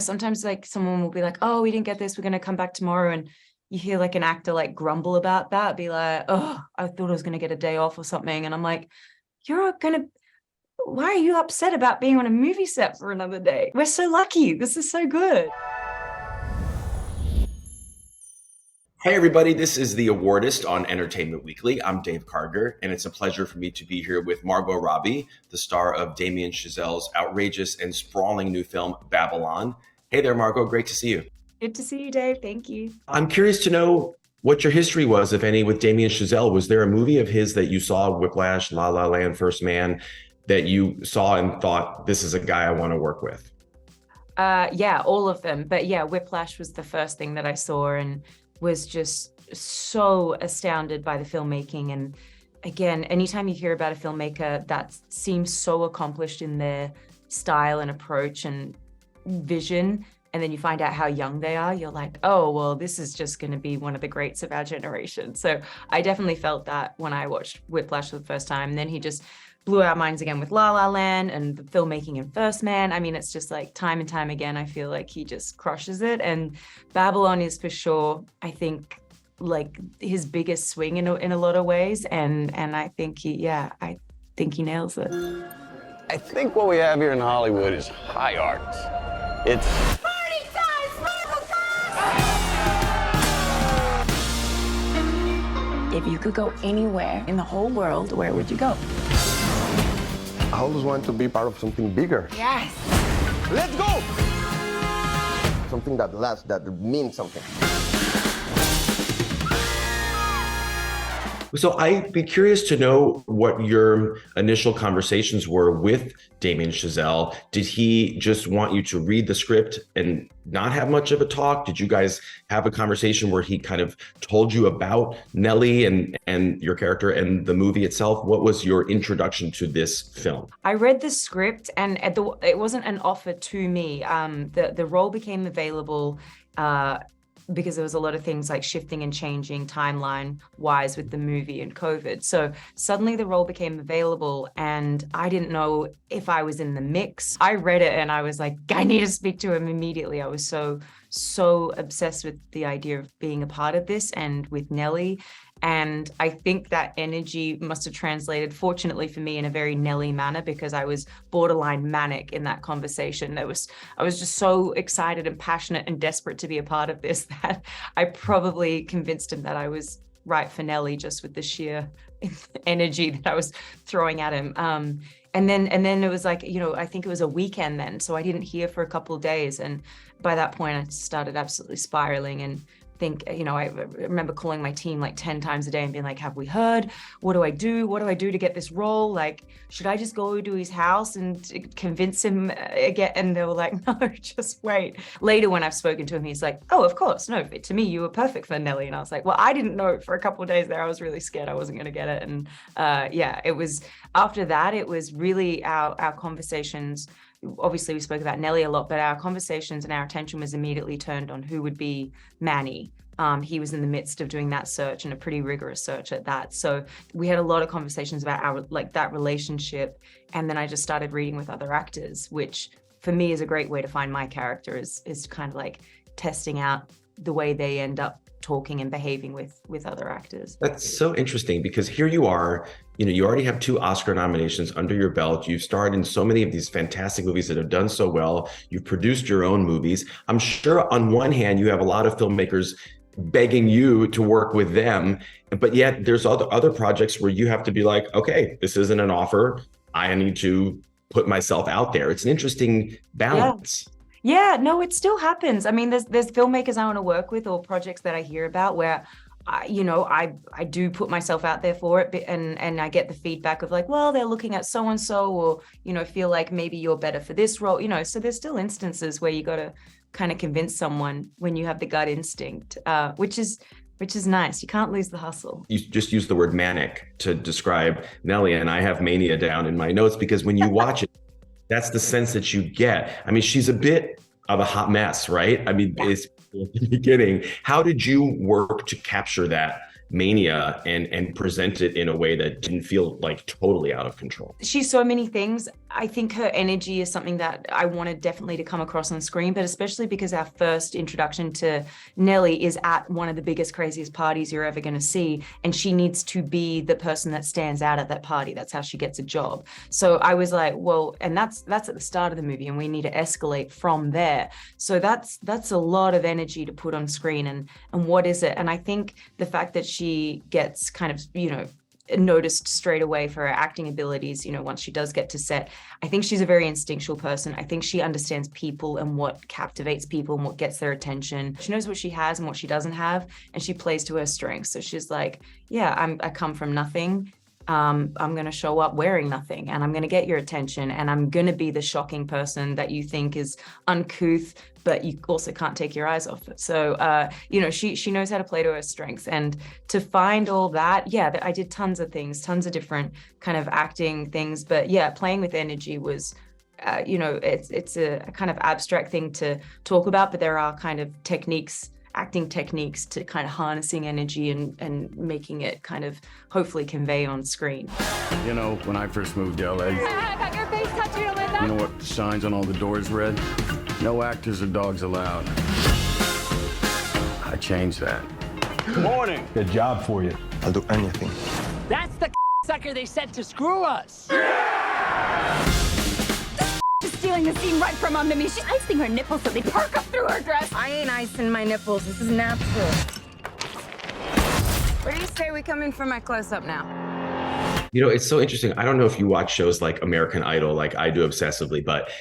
sometimes like someone will be like, oh, we didn't get this, we're going to come back tomorrow. And you hear like an actor like grumble about that, be like, oh, I thought I was going to get a day off or something. And I'm like, why are you upset about being on a movie set for another day? We're so lucky. This is so good. Hey everybody, this is the Awardist on Entertainment Weekly. I'm Dave Karger, and it's a pleasure for me to be here with Margot Robbie, the star of Damien Chazelle's outrageous and sprawling new film, Babylon. Hey there, Margot. Great to see you. Good to see you, Dave. Thank you. I'm curious to know what your history was, if any, with Damien Chazelle. Was there a movie of his that you saw, Whiplash, La La Land, First Man, that you saw and thought, this is a guy I want to work with? Yeah, all of them. But yeah, Whiplash was the first thing that I saw and was just so astounded by the filmmaking. And again, anytime you hear about a filmmaker that seems so accomplished in their style and approach and vision, and then you find out how young they are, you're like, oh, well, this is just going to be one of the greats of our generation. So I definitely felt that when I watched Whiplash for the first time. And then he just blew our minds again with La La Land and the filmmaking in First Man. I mean, it's just like time and time again, I feel like he just crushes it. And Babylon is for sure, I think, like his biggest swing in a lot of ways. And I think he nails it. I think what we have here in Hollywood is high art. It's party time, sparkle time! If you could go anywhere in the whole world, where would you go? I always want to be part of something bigger. Yes. Let's go! Something that lasts, that means something. So I'd be curious to know what your initial conversations were with Damien Chazelle. Did he just want you to read the script and not have much of a talk? Did you guys have a conversation where he kind of told you about Nellie and your character and the movie itself? What was your introduction to this film? I read the script and it wasn't an offer to me. The role became available because there was a lot of things like shifting and changing timeline wise with the movie and COVID. So suddenly the role became available and I didn't know if I was in the mix. I read it and I was like, I need to speak to him immediately. I was so obsessed with the idea of being a part of this and with Nellie. And I think that energy must have translated, fortunately for me, in a very Nellie manner, because I was borderline manic in that conversation. I was just so excited and passionate and desperate to be a part of this that I probably convinced him that I was right for Nellie just with the sheer energy that I was throwing at him. And then it was like, I think it was a weekend then. So I didn't hear for a couple of days. And by that point, I started absolutely spiraling and I remember calling my team like 10 times a day and being like, have we heard? What do I do? What do I do to get this role? Like, should I just go to his house and convince him again? And they were like, no, just wait. Later, when I've spoken to him, he's like, oh, of course. No, to me, you were perfect for Nellie. And I was like, well, I didn't know for a couple of days there. I was really scared I wasn't going to get it. And it was after that, it was really our conversations. Obviously, we spoke about Nellie a lot, but our conversations and our attention was immediately turned on who would be Manny. He was in the midst of doing that search and a pretty rigorous search at that. So we had a lot of conversations about that relationship. And then I just started reading with other actors, which for me is a great way to find my character is kind of like testing out the way they end up talking and behaving with other actors. That's so interesting because here you are, you already have 2 Oscar nominations under your belt. You've starred in so many of these fantastic movies that have done so well. You've produced your own movies. I'm sure on one hand, you have a lot of filmmakers begging you to work with them, but yet there's other projects where you have to be like, okay, this isn't an offer. I need to put myself out there. It's an interesting balance. Yeah, no, it still happens. I mean, there's filmmakers I want to work with or projects that I hear about where, I do put myself out there for it, and I get the feedback of like, well, they're looking at so-and-so, or, feel like maybe you're better for this role, so there's still instances where you got to kind of convince someone when you have the gut instinct, which is nice. You can't lose the hustle. You just use the word manic to describe Nellie, and I have mania down in my notes because when you watch it, that's the sense that you get. I mean, she's a bit of a hot mess, right? I mean, It's in the beginning. How did you work to capture that mania and present it in a way that didn't feel like totally out of control. She's so many things. I think her energy is something that I wanted definitely to come across on screen, but especially because our first introduction to Nellie is at one of the biggest, craziest parties you're ever going to see. And she needs to be the person that stands out at that party. That's how she gets a job. So I was like, well, and that's at the start of the movie, and we need to escalate from there. So that's a lot of energy to put on screen. And what is it? And I think the fact that she gets kind of, noticed straight away for her acting abilities, once she does get to set. I think she's a very instinctual person. I think she understands people and what captivates people and what gets their attention. She knows what she has and what she doesn't have, and she plays to her strengths. So she's like, yeah, I come from nothing. I'm going to show up wearing nothing, and I'm going to get your attention, and I'm going to be the shocking person that you think is uncouth, but you also can't take your eyes off it. So, she knows how to play to her strengths, and to find all that, I did tons of things, tons of different kind of acting things, but playing with energy was, it's a kind of abstract thing to talk about, but there are kind of acting techniques to kind of harnessing energy and making it kind of hopefully convey on screen. When I first moved to LA, I got your face tattooed with that. you know what the signs on all the doors read? No actors or dogs allowed. I changed that. Good morning. Good job for you. I'll do anything. That's the sucker they sent to screw us. Stealing the scene right from under me. She's icing her nipples so they perk up through her dress. I ain't icing my nipples. This is natural. Where do you say we come in for my close-up now? It's so interesting. I don't know if you watch shows like American Idol, like I do obsessively, but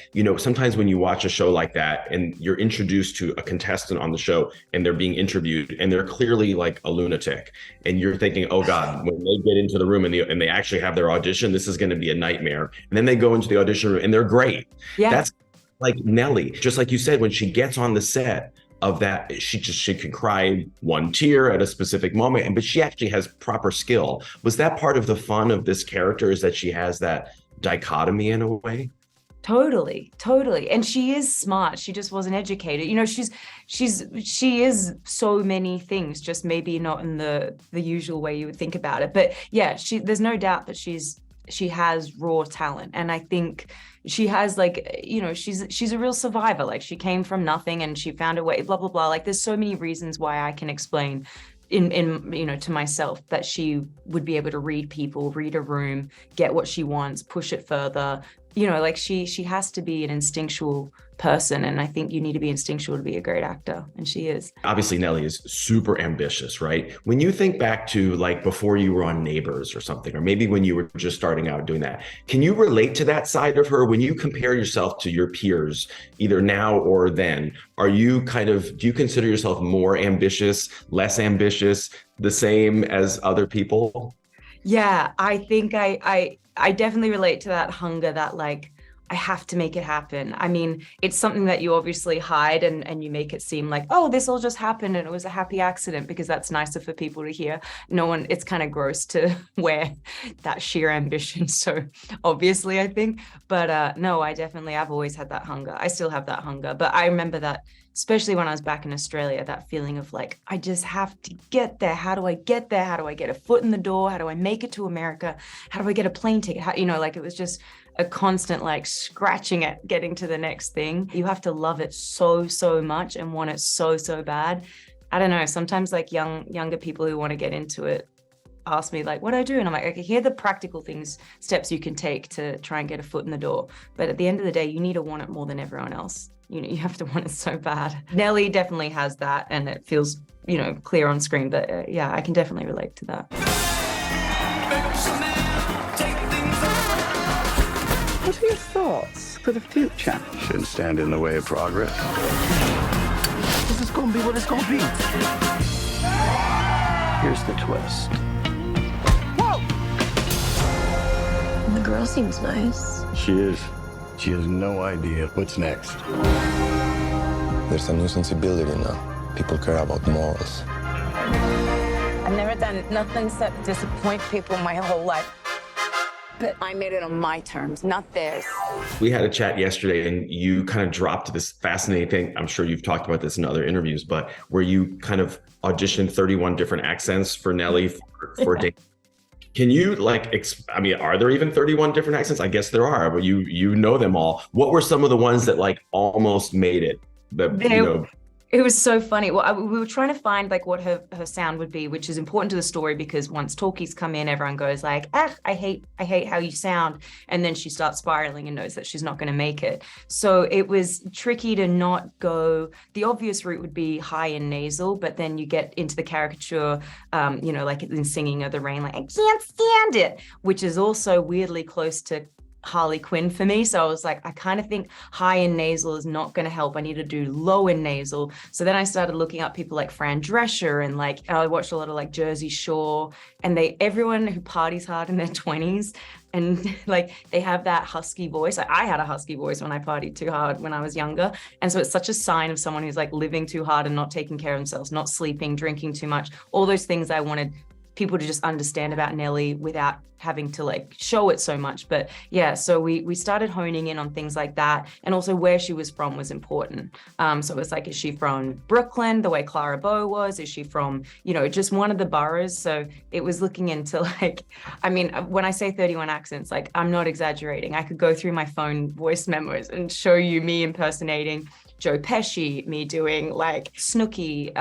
sometimes when you watch a show like that and you're introduced to a contestant on the show and they're being interviewed and they're clearly like a lunatic, and you're thinking, oh God, when they get into the room and they actually have their audition, this is going to be a nightmare. And then they go into the audition room and they're great. Yeah. That's like Nellie, just like you said, when she gets on the set of that, she can cry one tear at a specific moment, but she actually has proper skill. Was that part of the fun of this character, is that she has that dichotomy in a way? Totally. And she is smart. She just wasn't educated. She is so many things, just maybe not in the usual way you would think about it. But there's no doubt that she has raw talent. And I think she has she's a real survivor. Like, she came from nothing and she found a way, blah, blah, blah. Like, there's so many reasons why I can explain in to myself that she would be able to read people, read a room, get what she wants, push it further. She has to be an instinctual person, and I think you need to be instinctual to be a great actor, and she is. Obviously, Nellie is super ambitious, right? When you think back to like before you were on Neighbors or something, or maybe when you were just starting out doing that, can you relate to that side of her? When you compare yourself to your peers, either now or then, do you consider yourself more ambitious, less ambitious, the same as other people? Yeah, I think I definitely relate to that hunger, that like, I have to make it happen. I mean, it's something that you obviously hide and you make it seem like, oh, this all just happened and it was a happy accident, because that's nicer for people to hear. It's kind of gross to wear that sheer ambition so obviously, I think. But no, I've always had that hunger. I still have that hunger. But I remember that, especially when I was back in Australia, that feeling of like, I just have to get there. How do I get there? How do I get a foot in the door? How do I make it to America? How do I get a plane ticket? It was just a constant like scratching at getting to the next thing. You have to love it so much and want it so bad. I don't know, sometimes like younger people who want to get into it ask me like, what do I do? And I'm like, okay, here are the practical steps you can take to try and get a foot in the door. But at the end of the day, you need to want it more than everyone else. You have to want it so bad. Nellie definitely has that, and it feels, clear on screen. But I can definitely relate to that. What are your thoughts for the future? Shouldn't stand in the way of progress. This is gonna be what it's gonna be. Here's the twist. Whoa! The girl seems nice. She is. She has no idea what's next. There's a new sensibility now. People care about morals. I've never done nothing except disappoint people my whole life. but I made it on my terms, not theirs. We had a chat yesterday and you kind of dropped this fascinating thing. I'm sure you've talked about this in other interviews, but where you kind of auditioned 31 different accents for Nellie for a day. Can you I mean, are there even 31 different accents? I guess there are, but you know them all. What were some of the ones that like almost made it? It was so funny. Well, we were trying to find like what her sound would be, which is important to the story because once talkies come in, everyone goes like, I hate how you sound. And then she starts spiraling and knows that she's not going to make it. So it was tricky to not go, the obvious route would be high and nasal, but then you get into the caricature, like in Singing of the Rain, like, I can't stand it, which is also weirdly close to Harley Quinn for me. So I was like, I kind of think high and nasal is not going to help. I need to do low and nasal. So then I started looking up people like Fran Drescher and I watched a lot of like Jersey Shore, and everyone who parties hard in their 20s and like they have that husky voice. Like, I had a husky voice when I partied too hard when I was younger. And so it's such a sign of someone who's like living too hard and not taking care of themselves, not sleeping, drinking too much, all those things I wanted people to just understand about Nellie without having to like show it so much. But yeah, so we started honing in on things like that, and also where she was from was important. So it was like, is she from Brooklyn, the way Clara Bow was? Is she from, just one of the boroughs? So it was looking into like, I mean, when I say 31 accents, like I'm not exaggerating. I could go through my phone voice memos and show you me impersonating Joe Pesci, me doing like Snooki,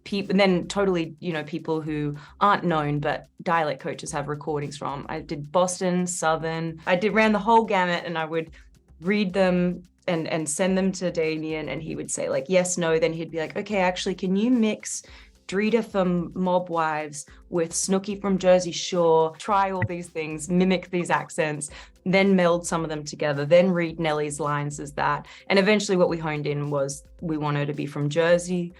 people, and then totally, people who aren't known, but dialect coaches have recordings from. I did Boston, Southern, ran the whole gamut, and I would read them and send them to Damien, and he would say like, yes, no. Then he'd be like, okay, actually, can you mix Drita from Mob Wives with Snooki from Jersey Shore, try all these things, mimic these accents, then meld some of them together, then read Nellie's lines as that. And eventually what we honed in was we want her to be from Jersey.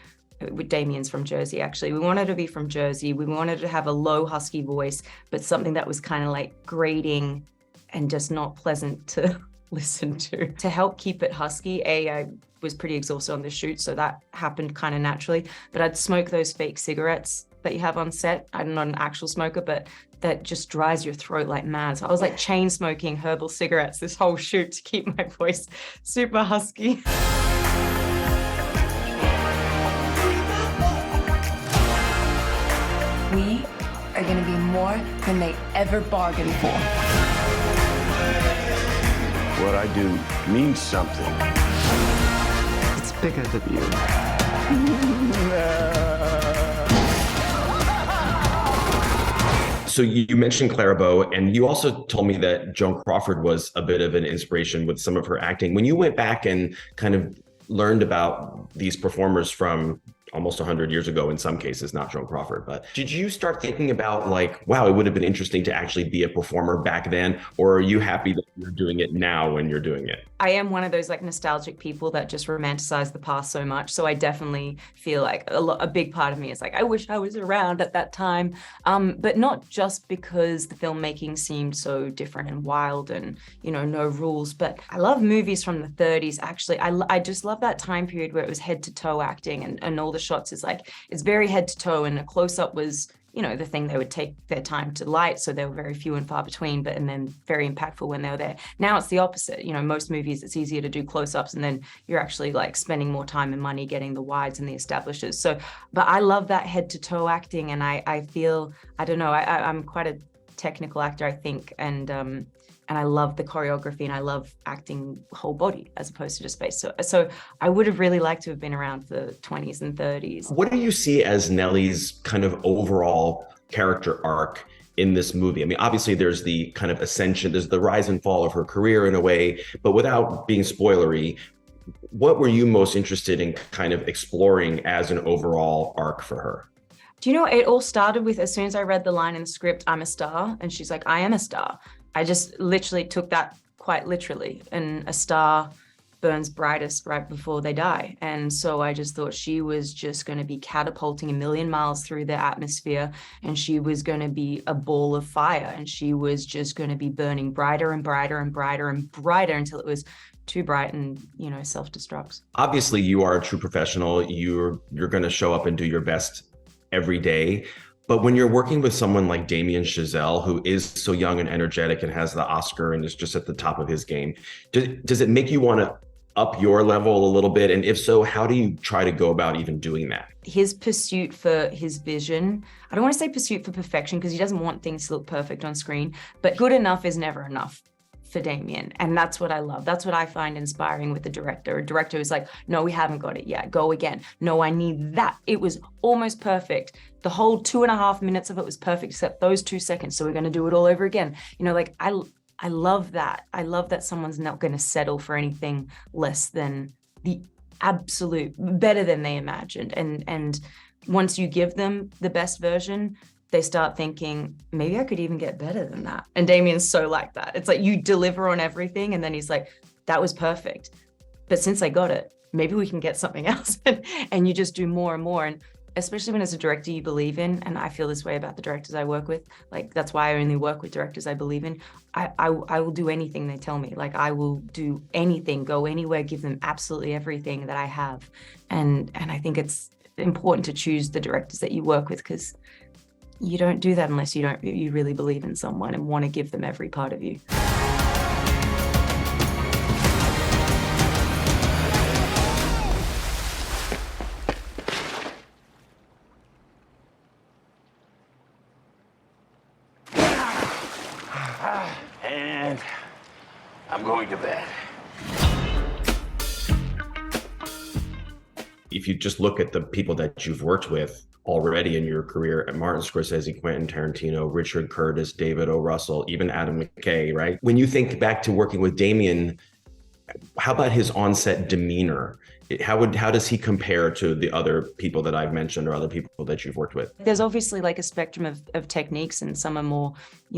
Damien's from Jersey, actually. We wanted her to be from Jersey. We wanted her to have a low husky voice, but something that was kind of like grating and just not pleasant to listen to. To help keep it husky, I was pretty exhausted on the shoot, so that happened kind of naturally. But I'd smoke those fake cigarettes that you have on set. I'm not an actual smoker, but that just dries your throat like mad. So I was like chain smoking herbal cigarettes this whole shoot to keep my voice super husky. We are going to be more than they ever bargained for. What I do means something. It's bigger than you. So you mentioned Clara Bow, and you also told me that Joan Crawford was a bit of an inspiration with some of her acting. When you went back and kind of learned about these performers from almost 100 years ago, in some cases, not Joan Crawford, but did you start thinking about like, wow, it would have been interesting to actually be a performer back then? Or are you happy that you're doing it now when you're doing it? I am one of those like nostalgic people that just romanticize the past so much. So I definitely feel like a big part of me is like, I wish I was around at that time. But not just because the filmmaking seemed so different and wild and, no rules, but I love movies from the 30s. Actually, I just love that time period where it was head to toe acting and all the shots is like, it's very head to toe, and a close up was, the thing they would take their time to light. So they were very few and far between, and then very impactful when they were there. Now it's the opposite. Most movies, it's easier to do close-ups, and then you're actually like spending more time and money getting the wides and the establishes. So, but I love that head to toe acting. And I feel, I don't know, I'm quite a technical actor, I think. And I love the choreography, and I love acting whole body as opposed to just face. So I would have really liked to have been around for the 20s and 30s. What do you see as Nellie's kind of overall character arc in this movie? I mean, obviously there's the kind of ascension, there's the rise and fall of her career in a way, but without being spoilery, what were you most interested in kind of exploring as an overall arc for her? Do you know, it all started with, as soon as I read the line in the script, I'm a star, and she's like, I am a star. I just literally took that quite literally, and a star burns brightest right before they die. And so I just thought she was just going to be catapulting a million miles through the atmosphere, and she was going to be a ball of fire, and she was just going to be burning brighter and brighter and brighter and brighter until it was too bright and, self-destructs. Obviously, you are a true professional. You're going to show up and do your best every day. But when you're working with someone like Damien Chazelle, who is so young and energetic and has the Oscar and is just at the top of his game, does it make you want to up your level a little bit? And if so, how do you try to go about even doing that? His pursuit for his vision, I don't want to say pursuit for perfection because he doesn't want things to look perfect on screen, but good enough is never enough for Damien. And that's what I love. That's what I find inspiring with the director. A director who's like, no, we haven't got it yet. Go again. No, I need that. It was almost perfect. The whole 2.5 minutes of it was perfect, except those 2 seconds. So we're going to do it all over again. You know, like I love that. I love that someone's not going to settle for anything less than the absolute better than they imagined. And once you give them the best version, they start thinking, maybe I could even get better than that. And Damien's so like that. It's like you deliver on everything and then he's like, that was perfect. But since I got it, maybe we can get something else. And you just do more and more. And especially when as a director you believe in, and I feel this way about the directors I work with, like that's why I only work with directors I believe in. I will do anything they tell me. Like I will do anything, go anywhere, give them absolutely everything that I have. And I think it's important to choose the directors that you work with, because you don't do that unless you really believe in someone and want to give them every part of you. And I'm going to bed. If you just look at the people that you've worked with already in your career, at Martin Scorsese, Quentin Tarantino, Richard Curtis, David O. Russell, even Adam McKay, right? When you think back to working with Damien, how about his on-set demeanor? How does he compare to the other people that I've mentioned or other people that you've worked with? There's obviously like a spectrum of techniques, and some are more,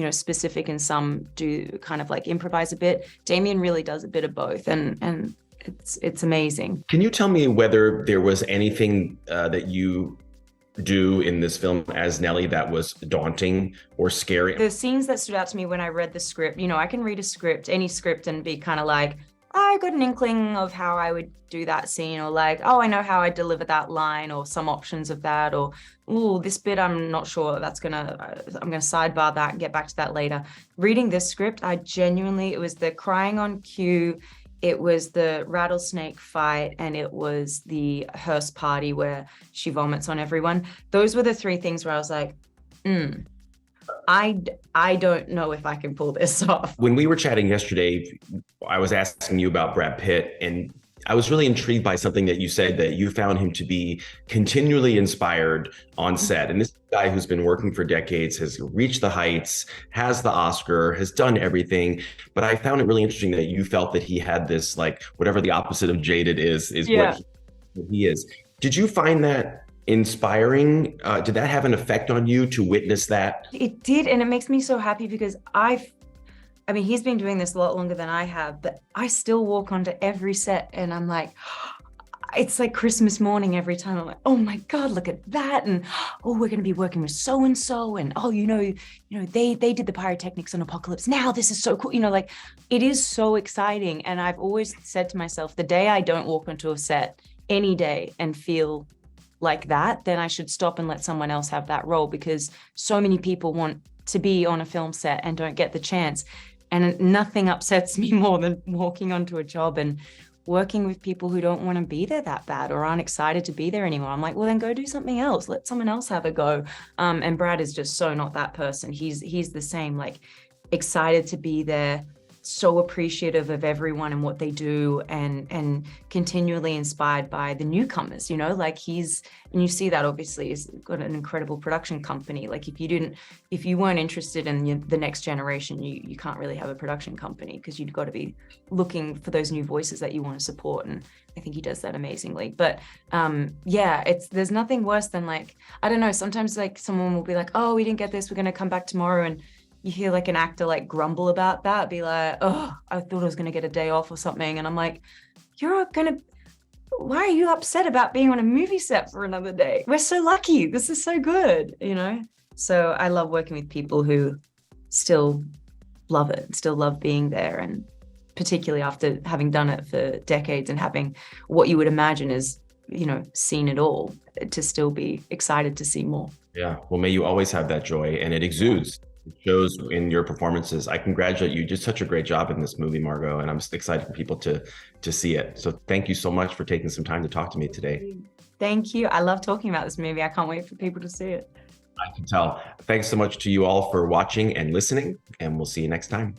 specific, and some do kind of like improvise a bit. Damien really does a bit of both, and it's amazing. Can you tell me whether there was anything that you do in this film as Nellie that was daunting or scary? The scenes that stood out to me when I read the script, I can read a script, any script, and be kind of like, I got an inkling of how I would do that scene, or like, oh, I know how I deliver that line, or some options of that, or, oh, this bit, I'm not sure I'm gonna sidebar that and get back to that later. Reading this script, it was the crying on cue, it was the rattlesnake fight, and it was the hearse party where she vomits on everyone. Those were the three things where I was like, I don't know if I can pull this off. When we were chatting yesterday, I was asking you about Brad Pitt, and I was really intrigued by something that you said, that you found him to be continually inspired on set. And this guy who's been working for decades, has reached the heights, has the Oscar, has done everything. But I found it really interesting that you felt that he had this, like, whatever the opposite of jaded is what he is. Did you find that inspiring? Did that have an effect on you to witness that? It did, and it makes me so happy because he's been doing this a lot longer than I have, but I still walk onto every set and I'm like, it's like Christmas morning every time. I'm like, oh my God, look at that. And, oh, we're going to be working with so-and-so. And, oh, they did the pyrotechnics on Apocalypse. Now this is so cool. Like, it is so exciting. And I've always said to myself, the day I don't walk onto a set any day and feel like that, then I should stop and let someone else have that role, because so many people want to be on a film set and don't get the chance. And nothing upsets me more than walking onto a job and working with people who don't want to be there that bad or aren't excited to be there anymore. I'm like, well, then go do something else. Let someone else have a go. And Brad is just so not that person. He's the same, like, excited to be there, so appreciative of everyone and what they do, and continually inspired by the newcomers, and you see that obviously he's got an incredible production company. Like, if you weren't interested in the next generation, you can't really have a production company, because you've got to be looking for those new voices that you want to support. And I think he does that amazingly. But there's nothing worse than, like, I don't know, sometimes like someone will be like, oh, we didn't get this, we're going to come back tomorrow. And you hear like an actor like grumble about that, be like, oh, I thought I was going to get a day off or something. And I'm like, why are you upset about being on a movie set for another day? We're so lucky. This is so good, So I love working with people who still love it, still love being there. And particularly after having done it for decades and having what you would imagine is seen it all, to still be excited to see more. Yeah. Well, may you always have that joy, and it exudes. It shows in your performances. I congratulate you. You did such a great job in this movie, Margot, and I'm just excited for people to see it. So thank you so much for taking some time to talk to me today. Thank you. I love talking about this movie. I can't wait for people to see it. I can tell. Thanks so much to you all for watching and listening, and we'll see you next time.